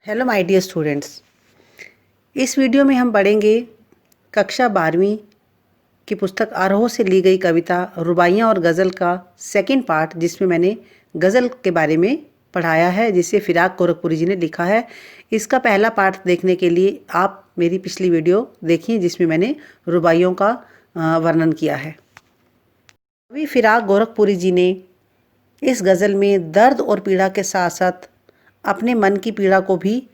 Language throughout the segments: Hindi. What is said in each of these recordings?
Hello my dear students. इस वीडियो में हम पढ़ेंगे कक्षा 12वीं की पुस्तक आरोह से ली गई कविता रुबाइयाँ और गज़ल का सेकंड पार्ट, जिसमें मैंने गज़ल के बारे में पढ़ाया है, जिसे फिराक गोरखपुरी जी ने लिखा है। इसका पहला पार्ट देखने के लिए आप मेरी पिछली वीडियो देखिए, जिसमें मैंने रुबाइयों का वर्णन किया है। कवि फिराक गोरखपुरी जी ने इस गज़ल में दर्द और पीड़ा के साथ साथ अपने मन की पीड़ा को भी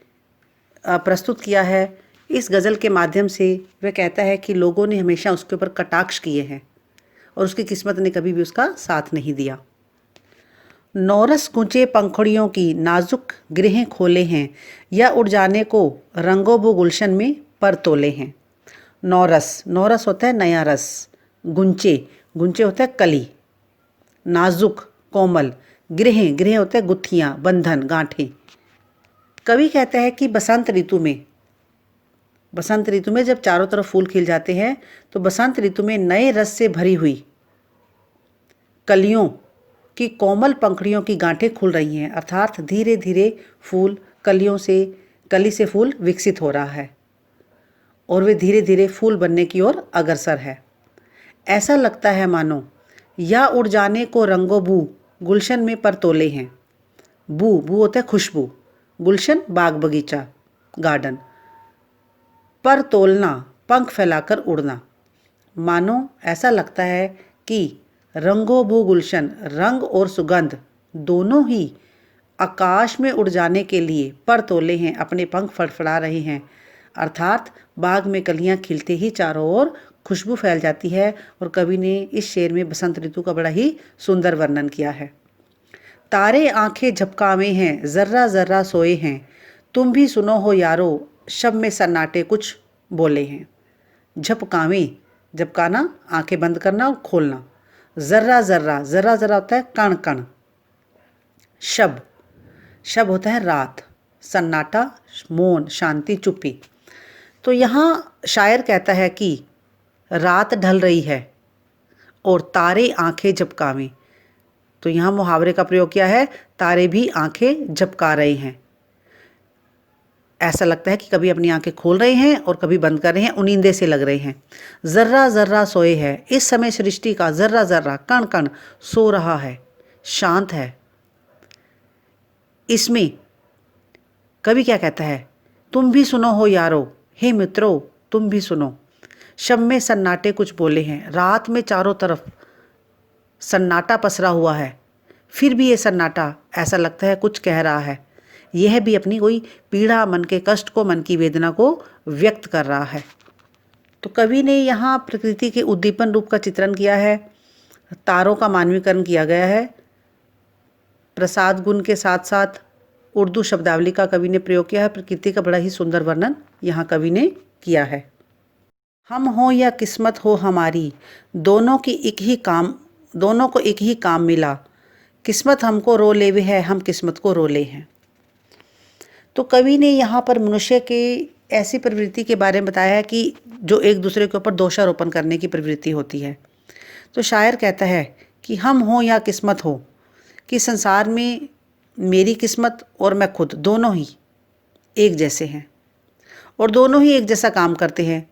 प्रस्तुत किया है। इस गज़ल के माध्यम से वह कहता है कि लोगों ने हमेशा उसके ऊपर कटाक्ष किए हैं और उसकी किस्मत ने कभी भी उसका साथ नहीं दिया। नौरस कूचे पंखुड़ियों की नाजुक गृहें खोले हैं, या उड़ जाने को रंगोबो गुलशन में पर तोले हैं। नौरस, नौरस होता है नया रस। गुंचे, गुंचे होता है कली। नाजुक, कोमल। गृहें, गृह होता है गुत्थियाँ, बंधन, गांठें। कवि कहता है कि बसंत ऋतु में जब चारों तरफ फूल खिल जाते हैं, तो बसंत ऋतु में नए रस से भरी हुई कलियों की कोमल पंखुड़ियों की गांठें खुल रही हैं, अर्थात धीरे धीरे फूल कली से फूल विकसित हो रहा है और वे धीरे धीरे फूल बनने की ओर अग्रसर है। ऐसा लगता है मानो या उड़ जाने को रंगो बू गुलशन में पर तोले हैं। बू, बू होता है खुशबू। गुलशन, बाग बगीचा, गार्डन। पर तोलना, पंख फैलाकर उड़ना। मानो ऐसा लगता है कि रंगो बू गुलशन, रंग और सुगंध दोनों ही आकाश में उड़ जाने के लिए पर तोले हैं, अपने पंख फड़फड़ा रहे हैं। अर्थात बाग में कलियां खिलते ही चारों ओर खुशबू फैल जाती है। और कवि ने इस शेर में बसंत ऋतु का बड़ा ही सुंदर वर्णन किया है। तारे आंखें झपकावे हैं, जर्रा जर्रा सोए हैं, तुम भी सुनो हो यारो, शब में सन्नाटे कुछ बोले हैं। झपकावे, झपकाना, आंखें बंद करना और खोलना। जर्रा जर्रा, जर्रा जर्रा होता है कण कण। शब, शब होता है रात। सन्नाटा, मौन, शांति, चुप्पी। तो यहाँ शायर कहता है कि रात ढल रही है और तारे आंखें झपकावें। तो यहाँ मुहावरे का प्रयोग किया है, तारे भी आंखें झपका रहे हैं। ऐसा लगता है कि कभी अपनी आंखें खोल रहे हैं और कभी बंद कर रहे हैं, उनींदे से लग रहे हैं। जर्रा जर्रा सोए है, इस समय सृष्टि का जर्रा जर्रा, कण कण सो रहा है, शांत है। इसमें कवि क्या कहता है, तुम भी सुनो हो यारो, हे मित्रों तुम भी सुनो। शब में सन्नाटे कुछ बोले हैं, रात में चारों तरफ सन्नाटा पसरा हुआ है, फिर भी ये सन्नाटा ऐसा लगता है कुछ कह रहा है। यह भी अपनी कोई पीड़ा, मन के कष्ट को, मन की वेदना को व्यक्त कर रहा है। तो कवि ने यहाँ प्रकृति के उद्दीपन रूप का चित्रण किया है। तारों का मानवीकरण किया गया है। प्रसाद गुण के साथ साथ उर्दू शब्दावली का कवि ने प्रयोग किया है। प्रकृति का बड़ा ही सुंदर वर्णन यहाँ कवि ने किया है। हम हो या किस्मत हो हमारी, दोनों को एक ही काम मिला। किस्मत हमको रो लेवे है, हम किस्मत को रो ले हैं। तो कवि ने यहाँ पर मनुष्य के ऐसी प्रवृत्ति के बारे में बताया है कि जो एक दूसरे के ऊपर दोषारोपण करने की प्रवृत्ति होती है। तो शायर कहता है कि हम हो या किस्मत हो, कि संसार में मेरी किस्मत और मैं खुद दोनों ही एक जैसे हैं और दोनों ही एक जैसा काम करते हैं।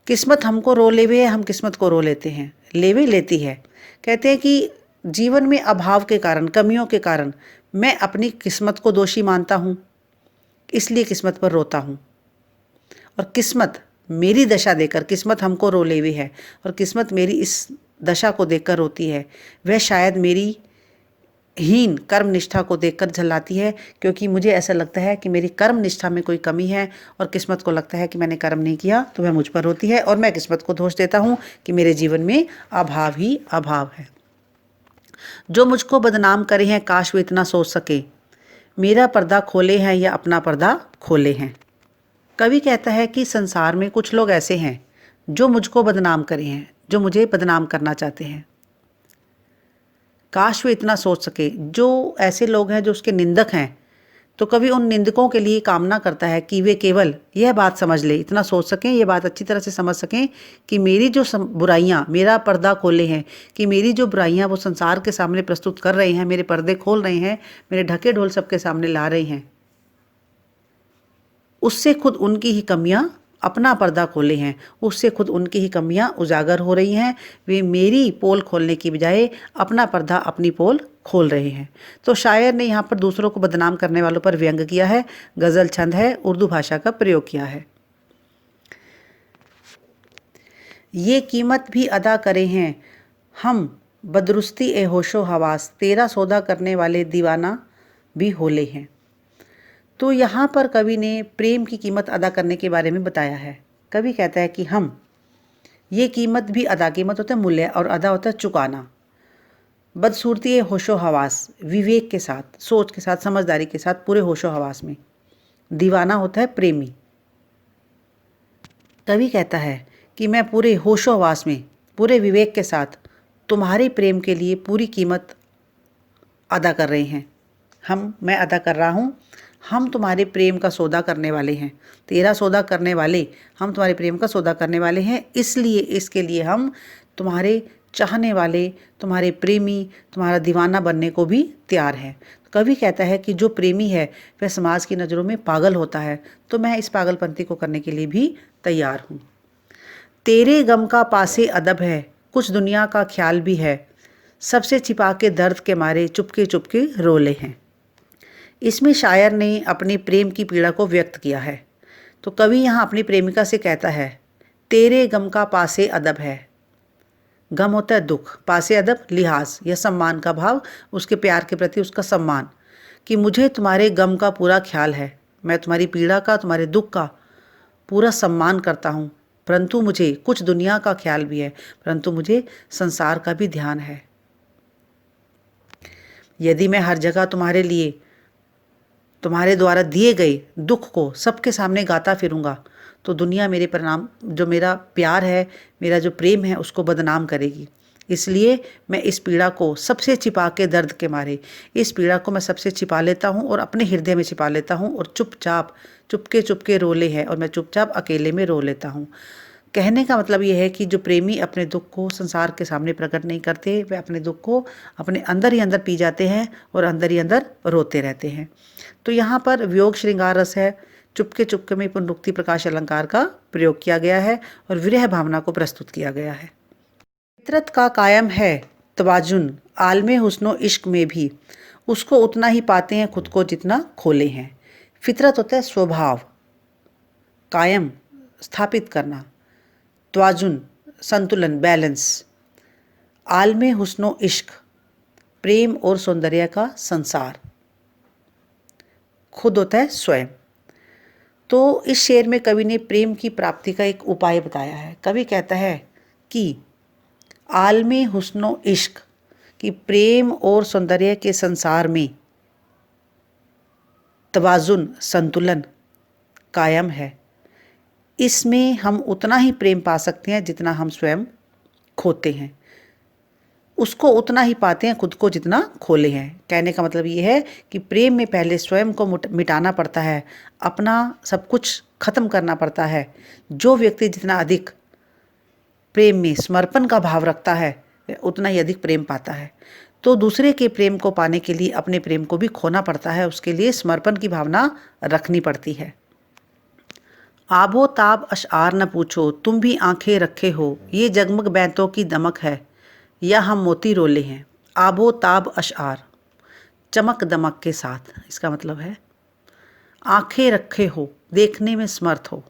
किस्मत हमको रो लेवे है, हम किस्मत को रो लेते हैं, लेवे लेती है। कहते हैं कि जीवन में अभाव के कारण, कमियों के कारण मैं अपनी किस्मत को दोषी मानता हूँ, इसलिए किस्मत पर रोता हूँ। और किस्मत मेरी दशा देकर, किस्मत हमको रो लेवे है और किस्मत मेरी इस दशा को देखकर रोती है। वह शायद मेरी हीन कर्म निष्ठा को देखकर झल्लाती है, क्योंकि मुझे ऐसा लगता है कि मेरी कर्म निष्ठा में कोई कमी है और किस्मत को लगता है कि मैंने कर्म नहीं किया, तो वह मुझ पर रोती है और मैं किस्मत को दोष देता हूँ कि मेरे जीवन में अभाव ही अभाव है। जो मुझको बदनाम करे हैं, काश वे इतना सोच सके, मेरा पर्दा खोले हैं या अपना पर्दा खोले हैं। कवि कहता है कि संसार में कुछ लोग ऐसे हैं जो मुझको बदनाम करे हैं, जो मुझे बदनाम करना चाहते हैं। काश वे इतना सोच सके। जो ऐसे लोग हैं जो उसके निंदक हैं, तो कवि उन निंदकों के लिए कामना करता है कि वे केवल यह बात समझ ले, इतना सोच सकें, ये बात अच्छी तरह से समझ सकें कि मेरी जो बुराइयां मेरा पर्दा खोले हैं, कि मेरी जो बुराइयां वो संसार के सामने प्रस्तुत कर रहे हैं, मेरे पर्दे खोल रहे हैं, मेरे ढके ढोल सबके सामने ला रहे हैं, उससे खुद उनकी ही कमियां अपना पर्दा खोले हैं, उससे खुद उनकी ही कमियां उजागर हो रही हैं। वे मेरी पोल खोलने की बजाय अपना पर्दा, अपनी पोल खोल रहे हैं। तो शायर ने यहाँ पर दूसरों को बदनाम करने वालों पर व्यंग किया है, गज़ल छंद है, उर्दू भाषा का प्रयोग किया है। ये कीमत भी अदा करे हैं हम बदरुस्ती ए होशो हवास, तेरा सौदा करने वाले दीवाना भी होले हैं। तो यहाँ पर कवि ने प्रेम की कीमत अदा करने के बारे में बताया है। कवि कहता है कि हम ये कीमत भी अदा, कीमत होता है मूल्य और अदा होता है चुकाना, बदसूरती होशो हवास, विवेक के साथ, सोच के साथ, समझदारी के साथ, पूरे होशो हवास में। दीवाना होता है प्रेमी। कवि कहता है कि मैं पूरे होशो हवास में, पूरे विवेक के साथ तुम्हारे प्रेम के लिए पूरी कीमत अदा कर रहे हैं। मैं अदा कर रहा हूँ। हम तुम्हारे प्रेम का सौदा करने वाले हैं, तेरा सौदा करने वाले, हम तुम्हारे प्रेम का सौदा करने वाले हैं। इसलिए, इसके लिए हम तुम्हारे चाहने वाले, तुम्हारे प्रेमी, तुम्हारा दीवाना बनने को भी तैयार हैं। कवि कहता है कि जो प्रेमी है वह समाज की नज़रों में पागल होता है, तो मैं इस पागलपंती को करने के लिए भी तैयार हूँ। तेरे गम का पासे अदब है, कुछ दुनिया का ख्याल भी है, सबसे छिपा के दर्द के मारे चुपके चुपके रोले हैं। इसमें शायर ने अपने प्रेम की पीड़ा को व्यक्त किया है। तो कवि यहाँ अपनी प्रेमिका से कहता है, तेरे गम का पासे अदब है। गम होता है दुख, पासे अदब लिहाज या सम्मान का भाव, उसके प्यार के प्रति उसका सम्मान, कि मुझे तुम्हारे गम का पूरा ख्याल है, मैं तुम्हारी पीड़ा का, तुम्हारे दुख का पूरा सम्मान करता हूँ, परंतु मुझे कुछ दुनिया का ख्याल भी है, परंतु मुझे संसार का भी ध्यान है। यदि मैं हर जगह तुम्हारे लिए, तुम्हारे द्वारा दिए गए दुख को सबके सामने गाता फिरूंगा, तो दुनिया मेरे परिणाम, जो मेरा प्यार है, मेरा जो प्रेम है, उसको बदनाम करेगी। इसलिए मैं इस पीड़ा को सबसे छिपा के, दर्द के मारे इस पीड़ा को मैं सबसे छिपा लेता हूँ और अपने हृदय में छिपा लेता हूँ, और चुपचाप, चुपके चुपके रोले हैं, और मैं चुपचाप अकेले में रो लेता हूँ। कहने का मतलब ये है कि जो प्रेमी अपने दुख को संसार के सामने प्रकट नहीं करते, वे अपने दुख को अपने अंदर ही अंदर पी जाते हैं और अंदर ही अंदर रोते रहते हैं। तो यहाँ पर वियोग श्रृंगार रस है, चुपके चुपके में पुनरुक्ति प्रकाश अलंकार का प्रयोग किया गया है और विरह भावना को प्रस्तुत किया गया है। फितरत का कायम है तवाजुन, आलमे हुस्नो इश्क में भी उसको उतना ही पाते हैं खुद को जितना खोले हैं। फितरत होता है स्वभाव, कायम स्थापित करना, तवाजुन संतुलन, बैलेंस, आलमे हुस्नो इश्क प्रेम और सौंदर्य का संसार, खुद होता है स्वयं। तो इस शेर में कवि ने प्रेम की प्राप्ति का एक उपाय बताया है। कवि कहता है कि आलमे हुस्नो इश्क, कि प्रेम और सौंदर्य के संसार में तवाजुन, संतुलन कायम है। इसमें हम उतना ही प्रेम पा सकते हैं जितना हम स्वयं खोते हैं, उसको उतना ही पाते हैं खुद को जितना खोले हैं। कहने का मतलब ये है कि प्रेम में पहले स्वयं को मिटाना पड़ता है, अपना सब कुछ खत्म करना पड़ता है। जो व्यक्ति जितना अधिक प्रेम में समर्पण का भाव रखता है, उतना ही अधिक प्रेम पाता है। तो दूसरे के प्रेम को पाने के लिए अपने प्रेम को भी खोना पड़ता है, उसके लिए समर्पण की भावना रखनी पड़ती है। आबो ताब अशआर न पूछो, तुम भी आंखें रखे हो, ये जगमग बैंतों की दमक है या हम मोती रोले हैं। आबो ताब अशआर, चमक दमक के साथ, इसका मतलब है आंखें रखे हो, देखने में समर्थ हो।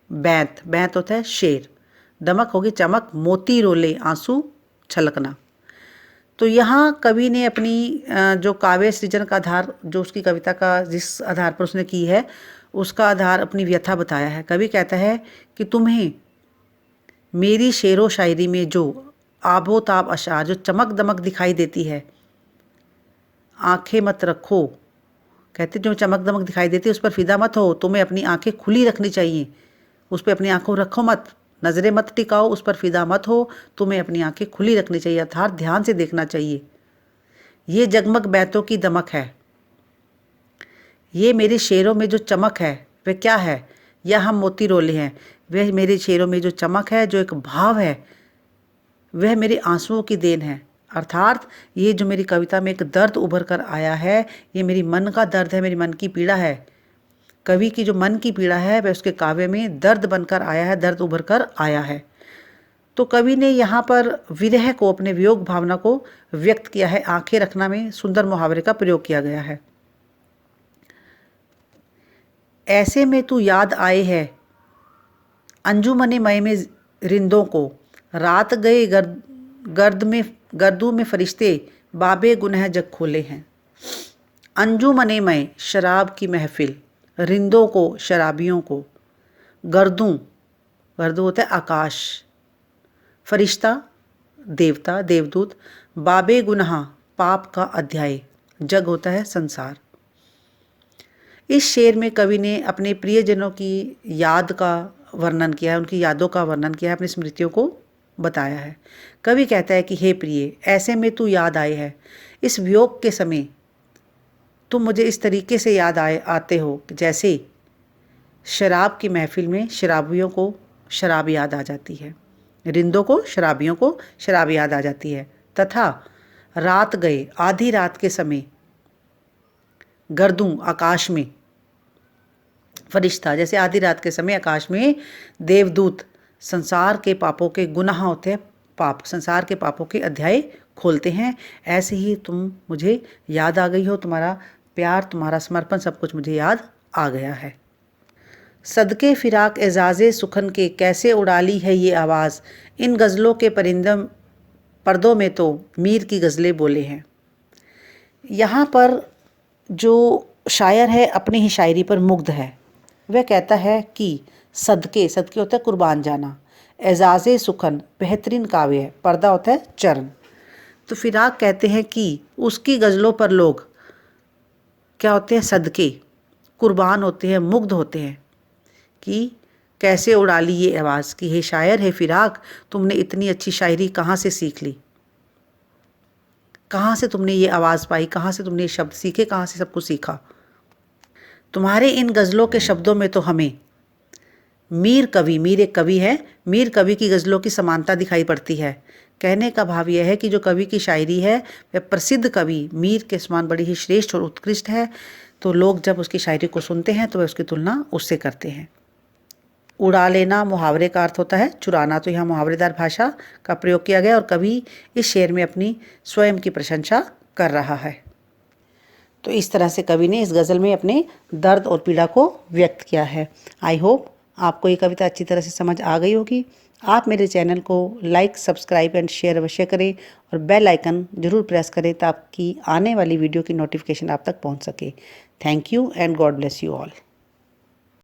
बैंत, बैंत होता है शेर, दमक होगी चमक, मोती रोले आंसू छलकना। तो यहाँ कवि ने अपनी जो काव्य सृजन का आधार, जो उसकी कविता का जिस आधार पर उसने की है, उसका आधार अपनी व्यथा बताया है। कवि कहता है कि तुम्हें मेरी शेरो शायरी में जो आबो ताब अशार, जो चमक दमक दिखाई देती है, आंखें मत रखो, कहते जो चमक दमक दिखाई देती है उस पर फिदा मत हो, तुम्हें अपनी आंखें खुली रखनी चाहिए, उस पर अपनी आंखों रखो मत, नज़रें मत टिकाओ, उस पर फिदा मत हो, तुम्हें अपनी आंखें खुली रखनी चाहिए, अर्थात ध्यान से देखना चाहिए। ये जगमग बैंतों की दमक है, ये मेरे शेरों में जो चमक है वह क्या है, या हम मोती रोले हैं। वह मेरे शेरों में जो चमक है, जो एक भाव है, वह मेरे आंसुओं की देन है। अर्थात ये जो मेरी कविता में एक दर्द उभर कर आया है, ये मेरी मन का दर्द है, मेरी मन की पीड़ा है। कवि की जो मन की पीड़ा है वह उसके काव्य में दर्द बनकर आया है, दर्द उभर कर आया है। तो कवि ने यहाँ पर विरह को, अपने वियोग भावना को व्यक्त किया है। आंखें रखना में सुंदर मुहावरे का प्रयोग किया गया है। ऐसे में तू याद आए है अंजुमने मय में रिंदों को, रात गए गर्दू में फरिश्ते, बाबे गुनह जग खोले हैं। अंजुमने मय शराब की महफिल, रिंदों को शराबियों को, गर्दू होता है आकाश, फरिश्ता देवता देवदूत, बाबे गुनाह पाप का अध्याय, जग होता है संसार। इस शेर में कवि ने अपने प्रियजनों की याद का वर्णन किया है, उनकी यादों का वर्णन किया है, अपनी स्मृतियों को बताया है। कवि कहता है कि हे प्रिय, ऐसे में तू याद आए है। इस वियोग के समय तुम मुझे इस तरीके से याद आते हो कि जैसे शराब की महफिल में शराबियों को शराब याद आ जाती है, रिंदों को शराबियों को शराब याद आ जाती है। तथा रात गए, आधी रात के समय, गर्दूं आकाश में, फरिश्ता जैसे आधी रात के समय आकाश में देवदूत संसार के पापों के गुनाह होते हैं, पाप संसार के पापों के अध्याय खोलते हैं। ऐसे ही तुम मुझे याद आ गई हो, तुम्हारा प्यार, तुम्हारा समर्पण, सब कुछ मुझे याद आ गया है। सदके फिराक एजाज़े सुखन के, कैसे उड़ा ली है ये आवाज़, इन गज़लों के पर्दों में तो मीर की गज़लें बोले हैं। यहाँ पर जो शायर है अपनी ही शायरी पर मुग्ध है। वह कहता है कि सदके होता है कुर्बान जाना, एजाज़े सुखन बेहतरीन काव्य है, पर्दा होता है चरण। तो फिराक कहते हैं कि उसकी गज़लों पर लोग क्या होते हैं, सदके कुर्बान होते हैं, मुग्ध होते हैं कि कैसे उड़ा ली ये आवाज़, कि हे शायर, हे फिराक, तुमने इतनी अच्छी शायरी कहाँ से सीख ली, कहाँ से तुमने ये आवाज़ पाई, कहाँ से तुमने ये शब्द सीखे, कहाँ से सब कुछ सीखा। तुम्हारे इन गज़लों के शब्दों में तो हमें मीर एक कवि है, मीर कवि की गज़लों की समानता दिखाई पड़ती है। कहने का भाव यह है कि जो कवि की शायरी है वह प्रसिद्ध कवि मीर के समान बड़ी ही श्रेष्ठ और उत्कृष्ट है। तो लोग जब उसकी शायरी को सुनते हैं तो वह उसकी तुलना उससे करते हैं। उड़ा लेना मुहावरे का अर्थ होता है चुराना, तो यहाँ मुहावरेदार भाषा का प्रयोग किया गया और कवि इस शेर में अपनी स्वयं की प्रशंसा कर रहा है। तो इस तरह से कवि ने इस गज़ल में अपने दर्द और पीड़ा को व्यक्त किया है। आई होप आपको ये कविता अच्छी तरह से समझ आ गई होगी। आप मेरे चैनल को लाइक, सब्सक्राइब एंड शेयर अवश्य करें और बेल आइकन जरूर प्रेस करें ताकि आने वाली वीडियो की नोटिफिकेशन आप तक पहुंच सके। Thank you and God bless you all.